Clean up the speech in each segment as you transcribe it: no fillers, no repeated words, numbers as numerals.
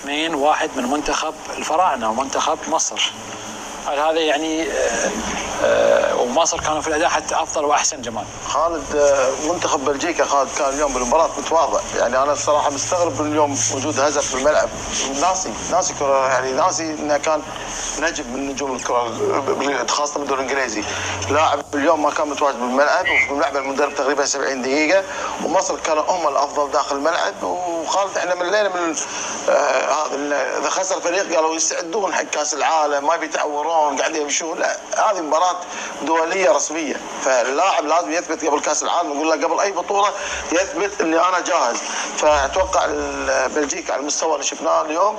2-1 من منتخب الفراعنة ومنتخب مصر. هذا يعني ومصر كانوا في الاداء حتى افضل واحسن جمال. خالد، منتخب بلجيكا خالد كان اليوم بالمباراه متواضع، يعني انا الصراحه مستغرب من اليوم وجود هزل في الملعب، ناسي كره، يعني ناسي انه كان نجم من نجوم الكره خاصه من الدوري الانجليزي. لاعب اليوم ما كان متواجد بالملعب، ولعب المدرب تقريبا 70 دقيقه، ومصر كانوا هم الافضل داخل الملعب. وخالد احنا ملينا من هذا اذا خسر فريق قالوا يستعدون حق كاس العالم، ما بيتعورون قاعدين يمشون، لا هذه مباراه دوليه رسميه، فاللاعب لازم يثبت قبل كاس العالم، نقول له قبل اي بطوله يثبت اني انا جاهز. فاتوقع بلجيكا على المستوى اللي شفناه اليوم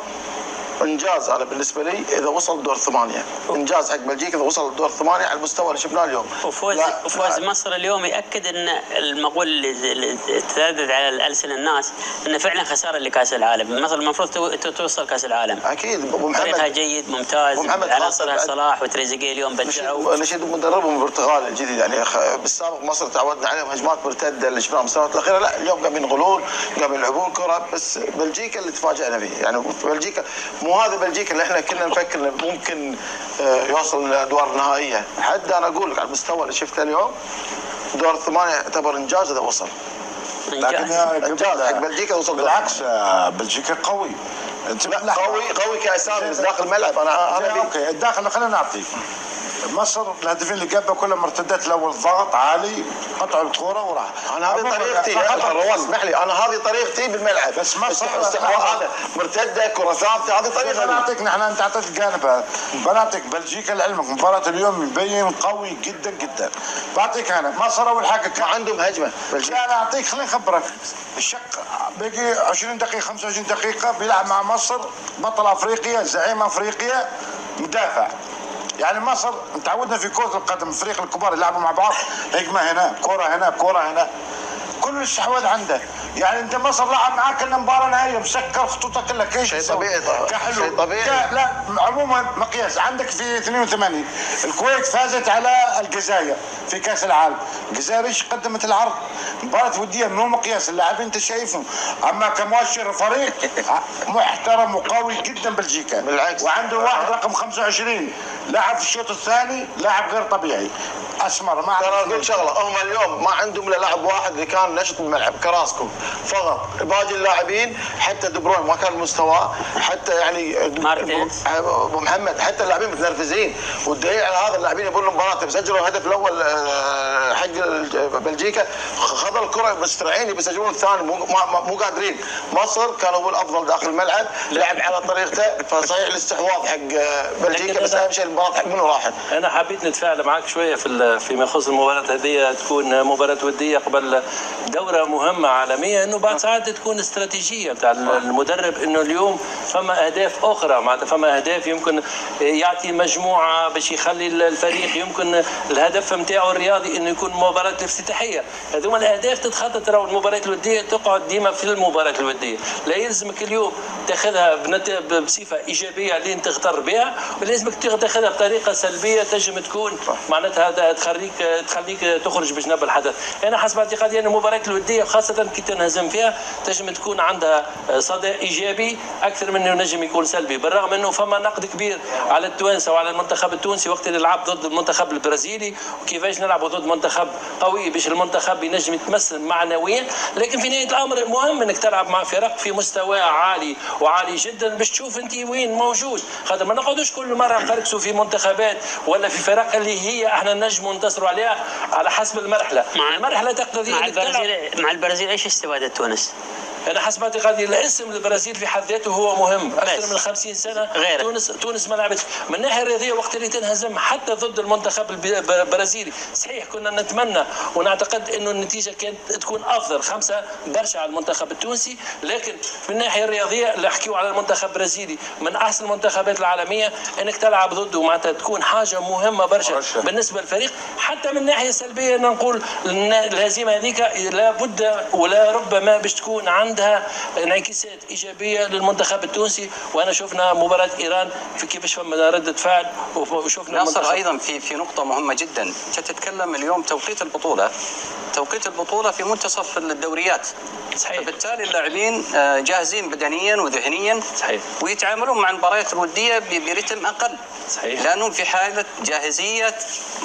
انجاز انا بالنسبه لي اذا وصل دور 8، انجاز حق بلجيكا اذا وصل دور 8 على المستوى اللي شفناه اليوم. وفوز مصر اليوم ياكد ان المقول اللي تردد على الالسن الناس انه فعلا خساره لكاس العالم. مصر المفروض توصل كاس العالم. اكيد ابو محمد فريقها جيد ممتاز، عناصرها صلاح وتريزيجيه اليوم بدعوا. نشيد مدربهم البرتغالي الجديد، يعني بالسابق مصر تعودنا عليهم هجمات مرتده اللي شفناها بالسنوات الاخيره، لا اليوم قاموا ينغلون قاموا يلعبون كره. بس بلجيكا اللي تفاجئنا فيه، يعني بلجيكا مو هذا بلجيكا اللي احنا كنا نفكر ممكن يوصل لادوار نهائيه. حتى انا اقول لك على المستوى اللي شفته اليوم دور 8 يعتبر انجاز اذا وصل. لكن انجاز حق بلجيكا وصل. بالعكس بلجيكا قوي، قوي كاسامي بس داخل الملعب. انا اوكي الداخل خلينا نعطي مصر الهدفين اللي قبل كلها مرتدات، الاول ضغط عالي قطعوا الكوره وراح. انا هذه طريقتي يا رواس، اسمح لي، انا هذه طريقتي بالملعب. بس مصر هذا مرتده كره ثابته، هذه طريقه. انا اعطيك انت اعطيت الجانب هذا، بنعطيك بلجيكا لعلمك مباراه اليوم يبين قوي جدا جدا. بعطيك انا مصر اول حاجه كان عندهم هجمه بلجيكا. انا اعطيك خليني اخبرك الشق باقي 20 دقيقه 25 دقيقه بيلعب مع مصر بطل افريقيا زعيم افريقيا مدافع. يعني مصر تعودنا في كرة القدم الفريق الكبار يلعبوا مع بعض هجمة هنا كرة هنا كرة هنا، كل الاستحواذ عنده. يعني انت مصر لعب معاك المباراة نهائية مسكر خطوطك كلها شيء طبيعي. شيء طبيعي. لا عموما مقياس عندك في 82 الكويت فازت على الجزائر في كاس العالم، الجزائر ايش قدمت العرض؟ مباراة ودية مو مقياس، اللاعبين انت شايفهم، اما كمؤشر فريق محترم وقوي جدا بلجيكا. بالعكس، وعنده واحد رقم 25 لاعب في الشوط الثاني لاعب غير طبيعي اسمر. ما ترى اقول شغله، هم اليوم ما عندهم الا لاعب واحد اللي كان نشط بالملعب كراسكو فقط، باقي اللاعبين حتى دي بروين ما كان مستواه، حتى يعني مارتينز ابو محمد حتى اللاعبين متنرفزين. والدليل على هذا اللاعبين يبون المباراه بيسجلوا الهدف الاول حق بلجيكا خذوا الكره مسترعين بيسجلون الثاني مو قادرين. مصر كان هو الافضل داخل الملعب، لعب على طريقته، فصحيح الاستحواذ حق بلجيكا بس اهم شيء المباراه حق منه راحت. انا حبيت نتفاعل معك شويه فيما يخص المباراه هذه، تكون مباراه وديه قبل دوره مهمه عالميه، انه بعد ساعات تكون استراتيجيه بتاع المدرب، انه اليوم فما اهداف اخرى، معناتها فما اهداف يمكن يعطي مجموعه باش يخلي الفريق يمكن الهدف نتاعو الرياضي انه يكون مباراه الافتتاحيه. هذوما الاهداف تتخطى، ترى المباريات الوديه تقعد ديما في المباراه الوديه، لا يلزمك اليوم تاخذها بصفه ايجابيه لين تغتر بها، ولازمك تاخذها بطريقه سلبيه تنجم تكون معناتها تخليك تخرج بجنب الحدث. انا حسب اعتقادي ان المباريات الوديه خاصه كي تنهزم فيها تنجم تكون عندها صدى ايجابي اكثر من انه نجم يكون سلبي، بالرغم انه فما نقد كبير على التوانسه وعلى المنتخب التونسي وقت اللي لعب ضد المنتخب البرازيلي، وكيفاش نلعبوا ضد منتخب قوي باش المنتخب ينجم يتمثل معنويا. لكن في نهايه الامر مهم انك تلعب مع فرق في مستوى عالي وعالي جدا باش تشوف انت وين موجود، خاطر ما نقعدوش كل مره نفركسوا في منتخبات ولا في فرق اللي هي احنا نجموا ننتصروا عليها على حسب المرحله. المرحله تقتضي مع البرازيل ايش استفادت تونس؟ انا حسب اعتقادي الاسم البرازيل في حد ذاته هو مهم. اكثر من 50 سنه تونس ما لعبتش من الناحيه الرياضيه وقت اللي تنهزم حتى ضد المنتخب البرازيلي. صحيح كنا نتمنى ونعتقد انه النتيجه كانت تكون افضل، 5 برشا على المنتخب التونسي، لكن في الناحيه الرياضيه اللي احكيوا على المنتخب البرازيلي من احسن المنتخبات العالميه، انك تلعب ضده معناتها تكون حاجه مهمه برشا بالنسبه للفريق. حتى من الناحيه السلبيه نقول الهزيمه هذيك لابد ولا ربما باش تكون عندها انعكاسات ايجابيه للمنتخب التونسي. وانا شفنا مباراه ايران في كيفاش فما رده فعل، وشفنا ناصر ايضا في نقطه مهمه جدا، تتكلم اليوم توقيت البطوله توقيت البطولة في منتصف الدوريات. صحيح. فبالتالي اللاعبين جاهزين بدنيا وذهنيا. صحيح. ويتعاملون مع المباريات الودية برتم أقل. صحيح. لأنهم في حالة جاهزية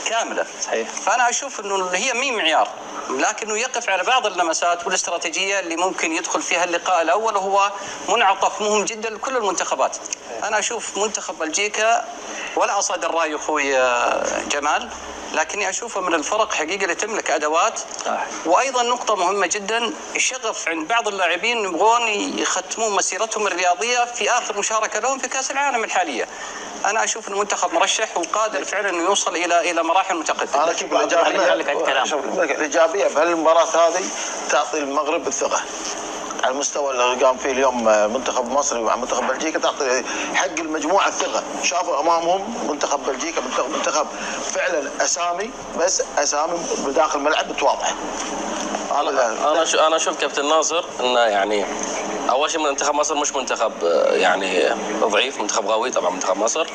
كاملة. صحيح. فأنا أشوف أنه هي مي معيار، لكنه يقف على بعض اللمسات والاستراتيجية اللي ممكن يدخل فيها اللقاء الأول، وهو منعطف مهم جدا لكل المنتخبات. أنا أشوف منتخب بلجيكا، ولا أصادر رأي أخوي جمال، لكني أشوفه من الفرق حقيقة اللي تملك أدوات. وأيضا نقطة مهمة جدا، الشغف عند بعض اللاعبين يبغون يختمون مسيرتهم الرياضية في آخر مشاركة لهم في كأس العالم الحالية. أنا أشوف المنتخب مرشح وقادر فعلا أنه يوصل إلى مراحل متقدمة. أنا أشوف الإيجابية بهالمباراة هذه تعطي المغرب الثقة على المستوى اللي قام فيه اليوم منتخب مصر مع منتخب بلجيكا، تعطي حق المجموعة الثقة. شافوا أمامهم منتخب بلجيكا منتخب فعلا أسامي، بس أسامي بداخل الملعب بتواضح. أنا أشوف كابتن ناصر إنه يعني أول شيء منتخب مصر مش منتخب يعني ضعيف، منتخب قوي طبعا منتخب مصر.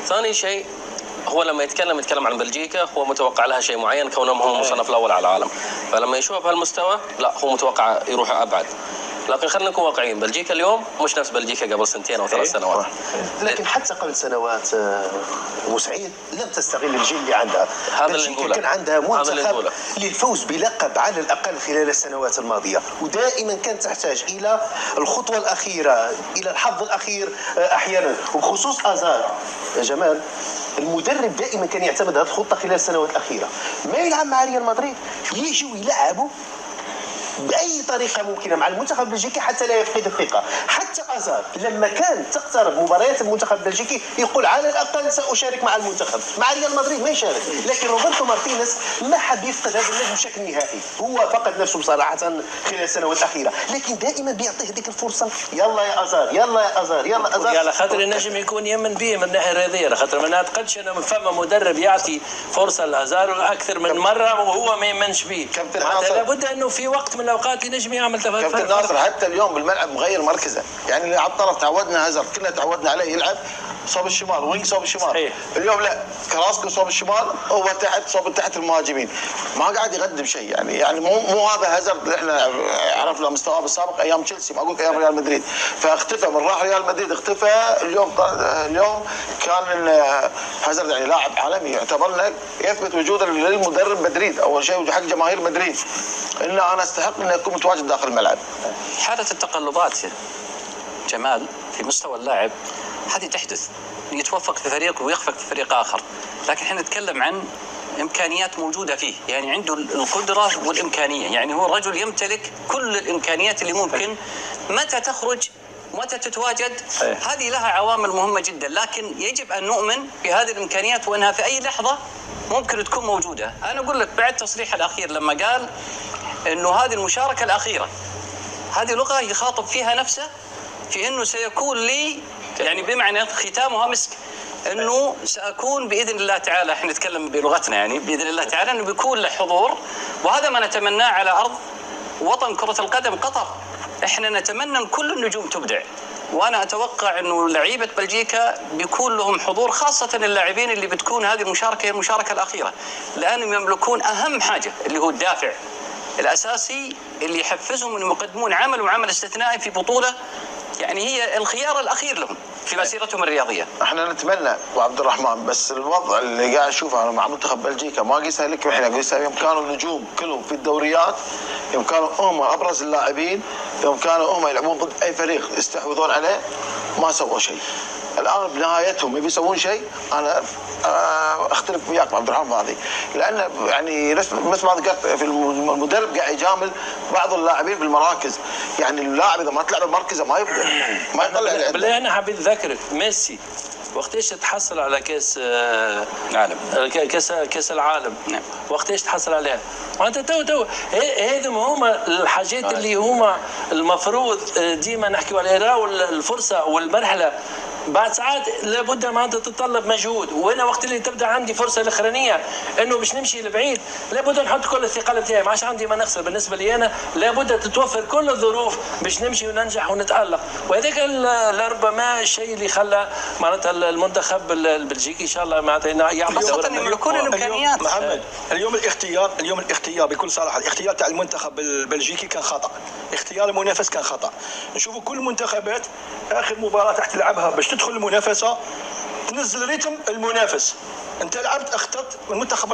ثاني شيء هو لما يتكلم عن بلجيكا هو متوقع لها شيء معين كونهم هم المصنف الأول على العالم، فلما يشوف بهالمستوى لا هو متوقع يروح أبعد. لكن خلينا نكون واقعيين، بلجيكا اليوم مش نفس بلجيكا قبل 2 أو 3 سنوات. لكن حتى قبل سنوات أبو سعيد لم تستغل الجيل اللي عندها. هذا اللي نقوله. كان عندها منتخب للفوز بلقب على الأقل خلال السنوات الماضية، ودائما كانت تحتاج إلى الخطوة الأخيرة، إلى الحظ الأخير أحيانا، وبخصوص أزار يا جمال المدرب دائما كان يعتمد هذه الخطة خلال السنوات الأخيرة. ما يلعب مع ريال مدريد يجوا يلعبوا بأي طريقة ممكنة مع المنتخب البلجيكي حتى لا يفقد الثقة. حتى أزار لما كان تقترب مباريات المنتخب البلجيكي يقول على الأقل سأشارك مع المنتخب، مع ريال مدريد ما يشارك. لكن روبرتو مارتينيز ما حب يفقد هذا النجم بشكل نهائي، هو فقد نفسه بصراحة خلال السنوات الأخيرة، لكن دائما بيعطيه هذيك الفرصة، يلا يا أزار يلا يا أزار يلا أزار. على خاطر النجم يكون يمن به من الناحية الرياضية، على خاطر ما نعتقدش أنه فما مدرب يعطي فرصة لأزار أكثر من مرة وهو ما يمنش به. لابد أنه في وقت من الأوقات ينجم يعمل تفاهم. كابتن ناصر حتى اليوم بالملعب مغير مركزه، يعني على الطرف تعودنا هازارد كنا تعودنا عليه يلعب صوب الشمال، وينج صوب الشمال. صحيح. اليوم لا، كراسكو صوب الشمال، هو صوب تحت المهاجمين، ما قاعد يقدم شيء. يعني مو هذا هازارد اللي احنا عرفنا مستواه بالسابق ايام تشيلسي، ما اقول ايام ريال مدريد، فاختفى من راح ريال مدريد اختفى. اليوم كان هازارد يعني لاعب عالمي، يعتبر يثبت وجوده للمدرب مدريد اول شيء وحق جماهير مدريد ان انا استحق ان اكون متواجد داخل الملعب. حالة التقلبات جمال في مستوى اللاعب هذه تحدث، يتوفق في فريق ويخفق في فريق آخر، لكن احنا نتكلم عن إمكانيات موجودة فيه، يعني عنده القدرة والإمكانية، يعني هو رجل يمتلك كل الإمكانيات اللي ممكن. متى تخرج متى تتواجد هذه لها عوامل مهمة جدا، لكن يجب أن نؤمن بهذه الإمكانيات وأنها في أي لحظة ممكن تكون موجودة. أنا أقول لك بعد تصريح الأخير لما قال أنه هذه المشاركة الأخيرة، هذه لغة يخاطب فيها نفسه في أنه سيكون لي يعني بمعنى ختامها مسك، أنه سأكون بإذن الله تعالى، احنا نتكلم بلغتنا يعني بإذن الله تعالى أنه بيكون له حضور، وهذا ما نتمناه على أرض وطن كرة القدم قطر. احنا نتمنى أن كل النجوم تبدع، وأنا أتوقع أنه لعيبة بلجيكا بيكون لهم حضور، خاصة اللاعبين اللي بتكون هذه المشاركة هي المشاركة الأخيرة، لأنهم يملكون أهم حاجة اللي هو الدافع الأساسي اللي يحفزهم أن يقدمون عمل استثنائي في بطولة يعني هي الخيار الأخير لهم في مسيرتهم الرياضية. احنا نتمنى ابو عبد الرحمن، بس الوضع اللي قاعد اشوفه انا مع منتخب بلجيكا ما قيسها لك، احنا قيسها يوم كانوا النجوم كلهم في الدوريات، يوم كانوا هم ابرز اللاعبين، يوم كانوا هم يلعبون ضد اي فريق يستحوذون عليه ما سووا شيء. الان بنهايتهم يبي يسوون شيء، انا اختلف وياك عبد الرحمن هذه، لان يعني مثل ما ذكرت في المدرب قاعد يجامل بعض اللاعبين بالمراكز، يعني اللاعب اذا ما طلع بمركزه ما يبدا ما يطلع. بالله انا حبيت اذكرك ميسي وقتاش تحصل على كاس العالم، كاس العالم، وقتاش تحصل عليها، وانت تو هذم هما الحاجات اللي هما المفروض ديما نحكيوا عليها، والفرصه والمرحله بعد ساعات لابد ما انت تتطلب مجهود، وانا وقت اللي تبدا عندي فرصه الاخرانيه انه باش نمشي لبعيد لابد نحط كل الثقل بتاعي، ما عادش عندي ما نخسر. بالنسبه لي انا لابد تتوفر كل الظروف باش نمشي وننجح ونتالق، وهذاك لربما الشيء اللي خلى معناتها المنتخب البلجيكي ان شاء الله معناتها يعمل خاصة انه يملكون الامكانيات. محمد اليوم الاختيار بكل صراحه، الاختيار تاع المنتخب البلجيكي كان خطا، اختيار المنافس كان خطا. نشوفوا كل المنتخبات اخر مباراه راح تلعبها باش تدخل المنافسه تنزل ريتم المنافس. انت اخترت المنتخب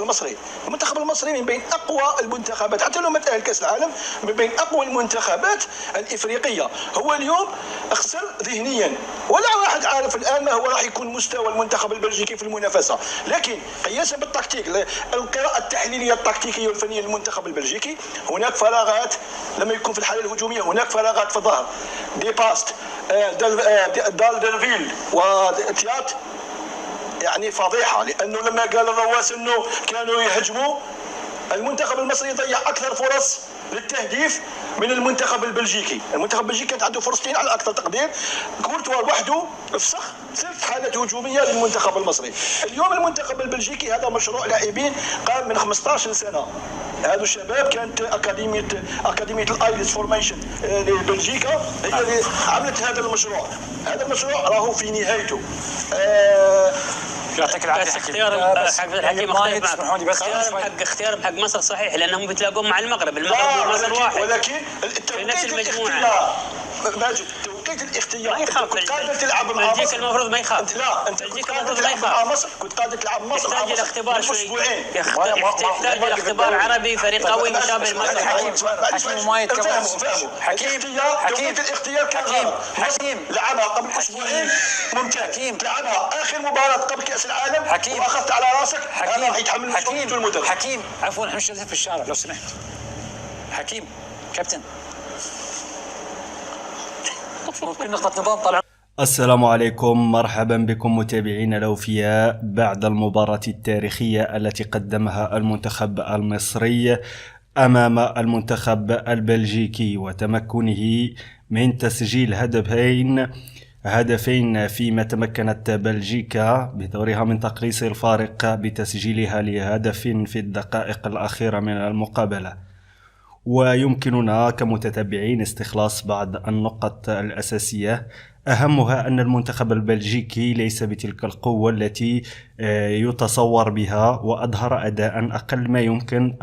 المصري من بين اقوى المنتخبات، حتى لو ما تاهل كاس العالم، من بين اقوى المنتخبات الافريقيه. هو اليوم اخسر ذهنيا، ولا واحد عارف الان ما هو راح يكون مستوى المنتخب البلجيكي في المنافسه، لكن قياسا بالتكتيك، القراءه التحليليه التكتيكيه والفنيه للمنتخب البلجيكي، هناك فراغات لما يكون في الحاله الهجوميه، هناك فراغات في الظهر، دي باست دالدرفيل وتيات، يعني فضيحه. لانه لما قال الرواس انه كانوا يهجموا، المنتخب المصري ضيع اكثر فرص للتهديف من المنتخب البلجيكي. المنتخب البلجيكي كانت عنده فرصتين على اكثر تقدير، كورتوا وحده فسخ 6 حالات هجوميه للمنتخب المصري. اليوم المنتخب البلجيكي هذا مشروع لاعبين قام من 15 سنه. هذو الشباب كانت اكاديميه الايلتس فورميشن لبلجيكا هي اللي عملت هذا المشروع. هذا المشروع راهو في نهايته. يعطيك العافيه. اختيارهم حق مصر صحيح، لانهم بيتلاقون مع المغرب ومصر واحد، ولكن في نفس المجموعه. ماجد توقيت الاختيار ما يخاف كنت قادر تلعب مع مصر، المفروض ما يخاف. لا انت كنت قادر تلعب مع مصر، يحتاج الى اختبار شوي، يحتاج الى اختبار عربي، فريق قوي مشابه لمصر. الاختيار كان حكيم لعبها قبل اسبوعين ممتاز، لعبها اخر مباراه قبل كاس العالم واخذت على راسك، هذا راح يتحمل مسؤوليته المدرب. حكيم عفوا، احنا مش في الشارع لو سمحت. حكيم كابتن ممكن نقطة نظام طلع. السلام عليكم، مرحبا بكم متابعينا الأوفياء بعد المباراة التاريخية التي قدمها المنتخب المصري أمام المنتخب البلجيكي، وتمكنه من تسجيل هدفين فيما تمكنت بلجيكا بدورها من تقليص الفارق بتسجيلها لهدف في الدقائق الأخيرة من المقابلة. ويمكننا كمتتبعين استخلاص بعض النقط الأساسية، أهمها أن المنتخب البلجيكي ليس بتلك القوة التي يتصور بها، وأظهر أداء أقل ما يمكن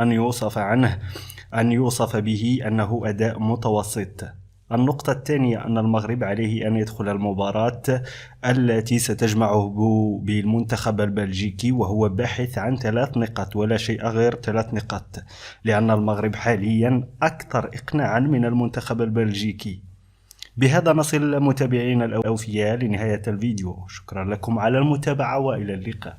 أن يوصف به أنه أداء متوسط. النقطة الثانية أن المغرب عليه أن يدخل المباراة التي ستجمعه بالمنتخب البلجيكي وهو باحث عن 3 نقاط ولا شيء غير 3 نقاط، لأن المغرب حاليا أكثر إقناعا من المنتخب البلجيكي. بهذا نصل متابعين الأوفياء لنهاية الفيديو، شكرا لكم على المتابعة وإلى اللقاء.